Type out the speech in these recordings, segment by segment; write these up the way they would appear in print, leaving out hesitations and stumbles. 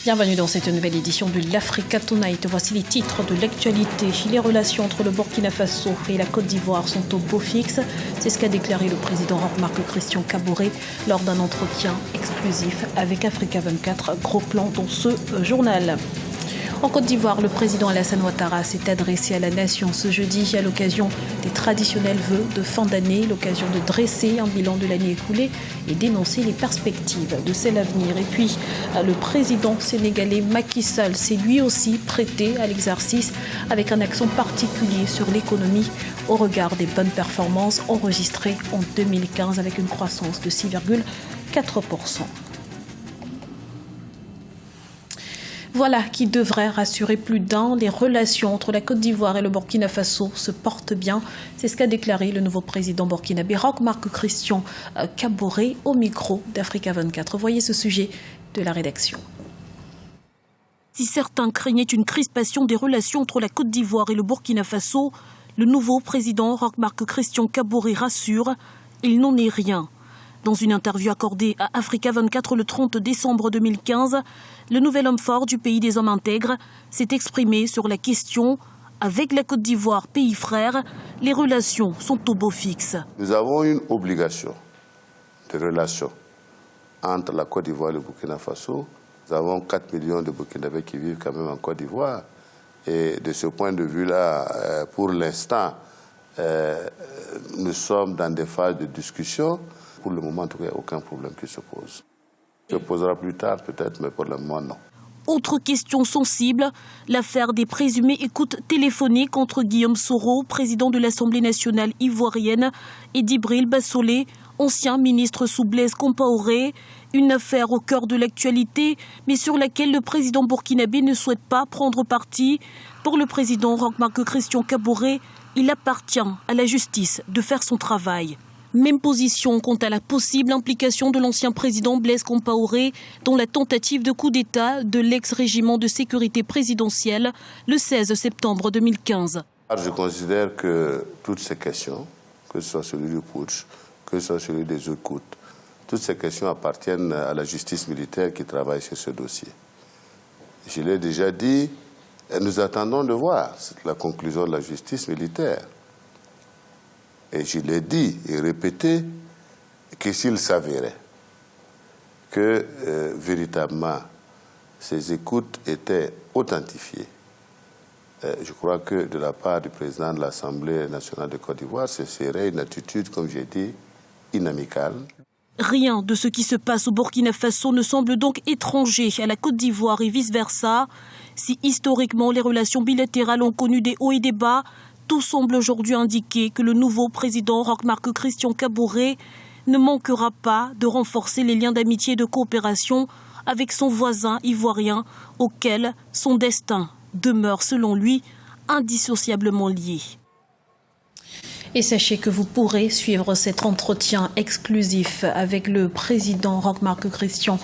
Bienvenue dans cette nouvelle édition de l'Africa Tonight. Voici les titres de l'actualité. Les relations entre le Burkina Faso et la Côte d'Ivoire sont au beau fixe. C'est ce qu'a déclaré le président Roch-Marc Christian Kaboré lors d'un entretien exclusif avec Africa 24. Gros plan dans ce journal. En Côte d'Ivoire, le président Alassane Ouattara s'est adressé à la nation ce jeudi à l'occasion des traditionnels vœux de fin d'année, l'occasion de dresser un bilan de l'année écoulée et d'énoncer les perspectives de celle à venir. Et puis, le président sénégalais Macky Sall s'est lui aussi prêté à l'exercice avec un accent particulier sur l'économie au regard des bonnes performances enregistrées en 2015 avec une croissance de 6,4%. Voilà qui devrait rassurer plus d'un. Les relations entre la Côte d'Ivoire et le Burkina Faso se portent bien. C'est ce qu'a déclaré le nouveau président burkinabé Roch-Marc Christian Kaboré au micro d'Africa 24. Voyez ce sujet de la rédaction. Si certains craignaient une crispation des relations entre la Côte d'Ivoire et le Burkina Faso, le nouveau président Roch-Marc Christian Kaboré rassure, il n'en est rien. Dans une interview accordée à Africa 24 le 30 décembre 2015, le nouvel homme fort du pays des hommes intègres s'est exprimé sur la question « Avec la Côte d'Ivoire, pays frère, les relations sont au beau fixe ». Nous avons une obligation de relation entre la Côte d'Ivoire et le Burkina Faso. Nous avons 4 millions de Burkinabés qui vivent quand même en Côte d'Ivoire. Et de ce point de vue-là, pour l'instant, nous sommes dans des phases de discussion. Pour le moment, en tout cas, il n'y a aucun problème qui se pose. Il se posera plus tard peut-être, mais pour le moment, non. Autre question sensible, l'affaire des présumées écoutes téléphoniques entre Guillaume Soro, président de l'Assemblée nationale ivoirienne, et Djibril Bassolé, ancien ministre sous Blaise Compaoré. Une affaire au cœur de l'actualité, mais sur laquelle le président burkinabé ne souhaite pas prendre parti. Pour le président Roch-Marc Christian Kaboré, il appartient à la justice de faire son travail. Même position quant à la possible implication de l'ancien président Blaise Compaoré dans la tentative de coup d'État de l'ex-régiment de sécurité présidentielle le 16 septembre 2015. Je considère que toutes ces questions, que ce soit celui du putsch, que ce soit celui des écoutes, toutes ces questions appartiennent à la justice militaire qui travaille sur ce dossier. Je l'ai déjà dit, et nous attendons de voir la conclusion de la justice militaire. Et je l'ai dit et répété que s'il s'avérait que véritablement ces écoutes étaient authentifiées, je crois que de la part du président de l'Assemblée nationale de Côte d'Ivoire, ce serait une attitude, comme j'ai dit, inamicale. Rien de ce qui se passe au Burkina Faso ne semble donc étranger à la Côte d'Ivoire et vice-versa. Si historiquement les relations bilatérales ont connu des hauts et des bas, tout semble aujourd'hui indiquer que le nouveau président Roch-Marc Christian Kaboré ne manquera pas de renforcer les liens d'amitié et de coopération avec son voisin ivoirien, auquel son destin demeure, selon lui, indissociablement lié. Et sachez que vous pourrez suivre cet entretien exclusif avec le président Roch-Marc Christian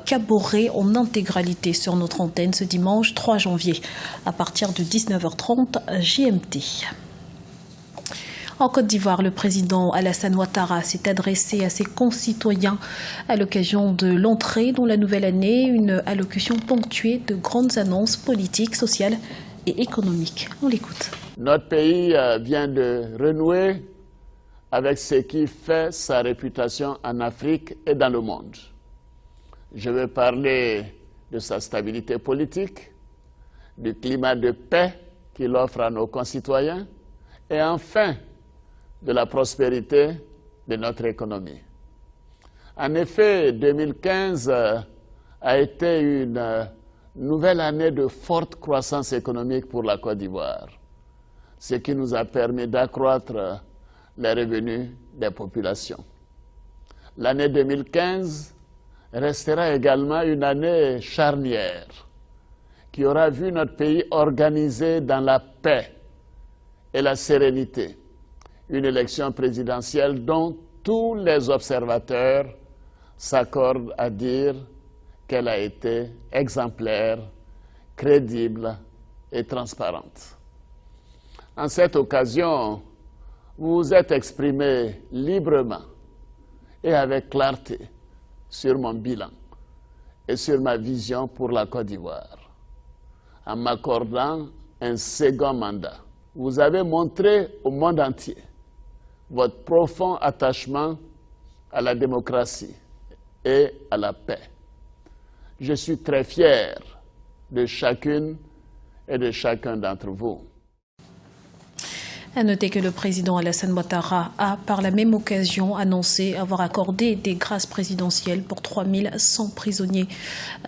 Kaboré en intégralité sur notre antenne ce dimanche 3 janvier à partir de 19h30 GMT. En Côte d'Ivoire, le président Alassane Ouattara s'est adressé à ses concitoyens à l'occasion de l'entrée dans la nouvelle année, une allocution ponctuée de grandes annonces politiques, sociales et économiques. On l'écoute. Notre pays vient de renouer avec ce qui fait sa réputation en Afrique et dans le monde. Je veux parler de sa stabilité politique, du climat de paix qu'il offre à nos concitoyens et enfin de la prospérité de notre économie. En effet, 2015 a été une nouvelle année de forte croissance économique pour la Côte d'Ivoire, ce qui nous a permis d'accroître les revenus des populations. L'année 2015 restera également une année charnière qui aura vu notre pays organisé dans la paix et la sérénité. Une élection présidentielle dont tous les observateurs s'accordent à dire qu'elle a été exemplaire, crédible et transparente. En cette occasion, vous vous êtes exprimé librement et avec clarté sur mon bilan et sur ma vision pour la Côte d'Ivoire, en m'accordant un second mandat. Vous avez montré au monde entier votre profond attachement à la démocratie et à la paix. Je suis très fier de chacune et de chacun d'entre vous. À noter que le président Alassane Ouattara a, par la même occasion, annoncé avoir accordé des grâces présidentielles pour 3100 prisonniers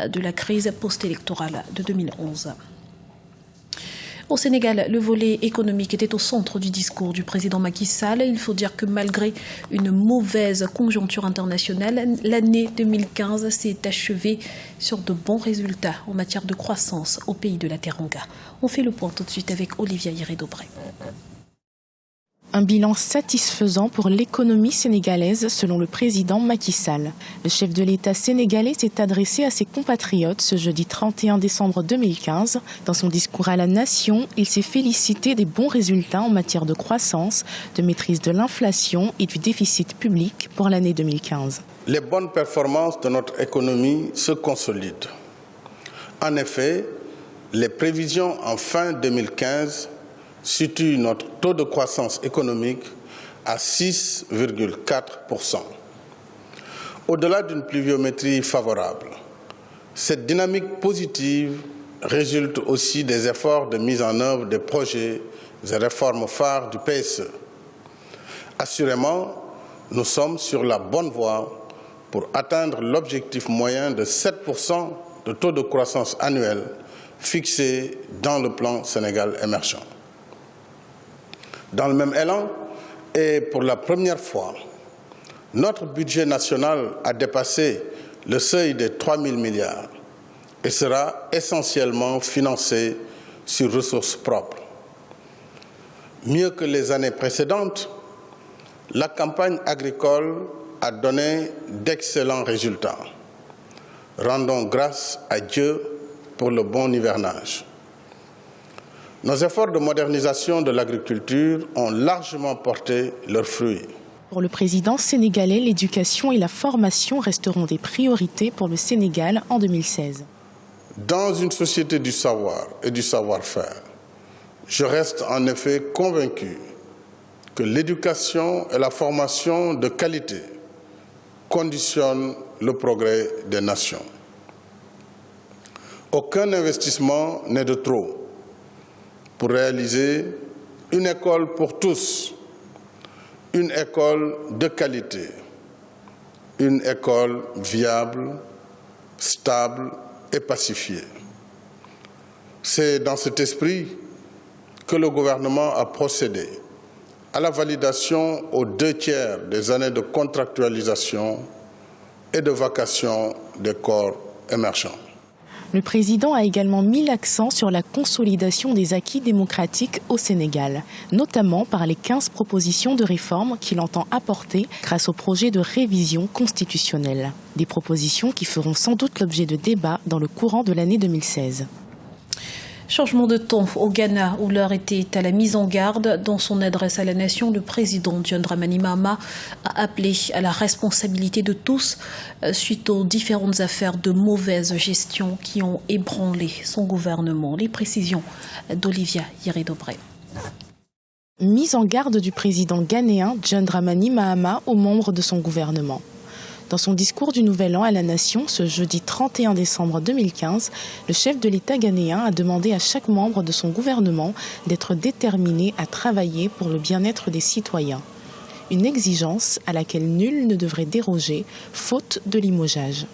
de la crise post-électorale de 2011. Au Sénégal, le volet économique était au centre du discours du président Macky Sall. Il faut dire que malgré une mauvaise conjoncture internationale, l'année 2015 s'est achevée sur de bons résultats en matière de croissance au pays de la Teranga. On fait le point tout de suite avec Olivia Hiré-Dobré. Un bilan satisfaisant pour l'économie sénégalaise selon le président Macky Sall. Le chef de l'État sénégalais s'est adressé à ses compatriotes ce jeudi 31 décembre 2015. Dans son discours à la nation, il s'est félicité des bons résultats en matière de croissance, de maîtrise de l'inflation et du déficit public pour l'année 2015. Les bonnes performances de notre économie se consolident. En effet, les prévisions en fin 2015 situe notre taux de croissance économique à 6,4%. Au-delà d'une pluviométrie favorable, cette dynamique positive résulte aussi des efforts de mise en œuvre des projets et réformes phares du PSE. Assurément, nous sommes sur la bonne voie pour atteindre l'objectif moyen de 7% de taux de croissance annuel fixé dans le plan Sénégal émergent. Dans le même élan, et pour la première fois, notre budget national a dépassé le seuil des 3 000 milliards et sera essentiellement financé sur ressources propres. Mieux que les années précédentes, la campagne agricole a donné d'excellents résultats. Rendons grâce à Dieu pour le bon hivernage. Nos efforts de modernisation de l'agriculture ont largement porté leurs fruits. Pour le président sénégalais, l'éducation et la formation resteront des priorités pour le Sénégal en 2016. Dans une société du savoir et du savoir-faire, je reste en effet convaincu que l'éducation et la formation de qualité conditionnent le progrès des nations. Aucun investissement n'est de trop pour réaliser une école pour tous, une école de qualité, une école viable, stable et pacifiée. C'est dans cet esprit que le gouvernement a procédé à la validation aux 2/3 des années de contractualisation et de vacation des corps émergents. Le président a également mis l'accent sur la consolidation des acquis démocratiques au Sénégal, notamment par les 15 propositions de réforme qu'il entend apporter grâce au projet de révision constitutionnelle. Des propositions qui feront sans doute l'objet de débats dans le courant de l'année 2016. Changement de ton au Ghana, où l'heure était à la mise en garde. Dans son adresse à la nation, le président John Dramani Mahama a appelé à la responsabilité de tous suite aux différentes affaires de mauvaise gestion qui ont ébranlé son gouvernement. Les précisions d'Olivia Hiré-Dobré. Mise en garde du président ghanéen John Dramani Mahama aux membres de son gouvernement. Dans son discours du Nouvel An à la Nation, ce jeudi 31 décembre 2015, le chef de l'État ghanéen a demandé à chaque membre de son gouvernement d'être déterminé à travailler pour le bien-être des citoyens. Une exigence à laquelle nul ne devrait déroger, faute de limogeage.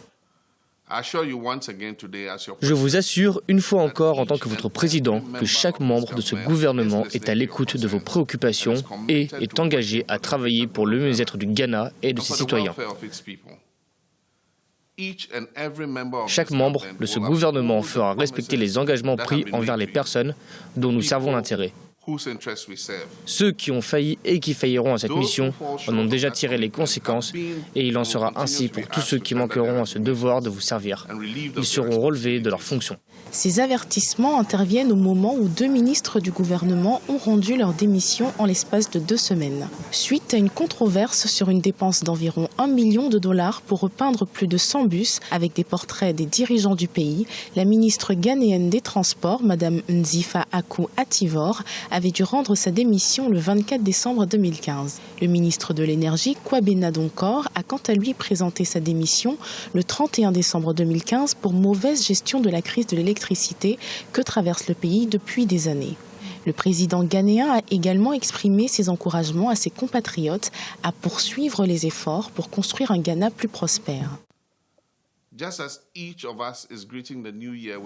Je vous assure, une fois encore, en tant que votre président, que chaque membre de ce gouvernement est à l'écoute de vos préoccupations et est engagé à travailler pour le mieux-être du Ghana et de ses citoyens. Chaque membre de ce gouvernement fera respecter les engagements pris envers les personnes dont nous servons l'intérêt. Ceux qui ont failli et qui failliront à cette mission en ont déjà tiré les conséquences et il en sera ainsi pour tous ceux qui manqueront à ce devoir de vous servir. Ils seront relevés de leurs fonctions. Ces avertissements interviennent au moment où 2 ministres du gouvernement ont rendu leur démission en l'espace de 2 semaines. Suite à une controverse sur une dépense d'environ $1 million pour repeindre plus de 100 bus avec des portraits des dirigeants du pays, la ministre ghanéenne des Transports, Mme Nzifa Aku-Ativor, avait dû rendre sa démission le 24 décembre 2015. Le ministre de l'Énergie, Kwabena Donkor, a quant à lui présenté sa démission le 31 décembre 2015 pour mauvaise gestion de la crise de l'électricité que traverse le pays depuis des années. Le président ghanéen a également exprimé ses encouragements à ses compatriotes à poursuivre les efforts pour construire un Ghana plus prospère.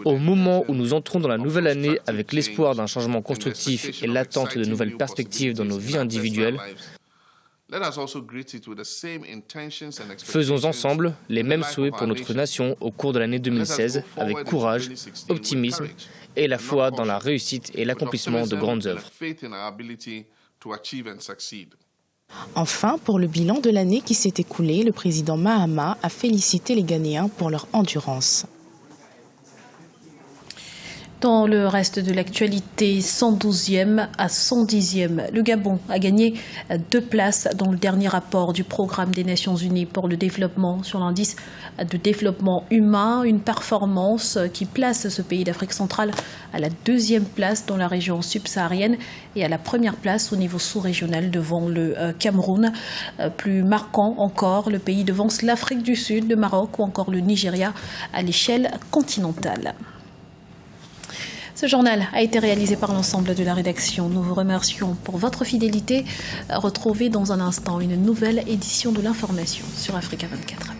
Au moment où nous entrons dans la nouvelle année avec l'espoir d'un changement constructif et l'attente de nouvelles perspectives dans nos vies individuelles, faisons ensemble les mêmes souhaits pour notre nation au cours de l'année 2016 avec courage, optimisme et la foi dans la réussite et l'accomplissement de grandes œuvres. Enfin, pour le bilan de l'année qui s'est écoulée, le président Mahama a félicité les Ghanéens pour leur endurance. Dans le reste de l'actualité, 112e à 110e, le Gabon a gagné 2 places dans le dernier rapport du Programme des Nations Unies pour le développement sur l'indice de développement humain, une performance qui place ce pays d'Afrique centrale à la 2e place dans la région subsaharienne et à la 1re place au niveau sous-régional devant le Cameroun. Plus marquant encore, le pays devance l'Afrique du Sud, le Maroc ou encore le Nigeria à l'échelle continentale. Ce journal a été réalisé par l'ensemble de la rédaction. Nous vous remercions pour votre fidélité. Retrouvez dans un instant une nouvelle édition de l'information sur Africa 24.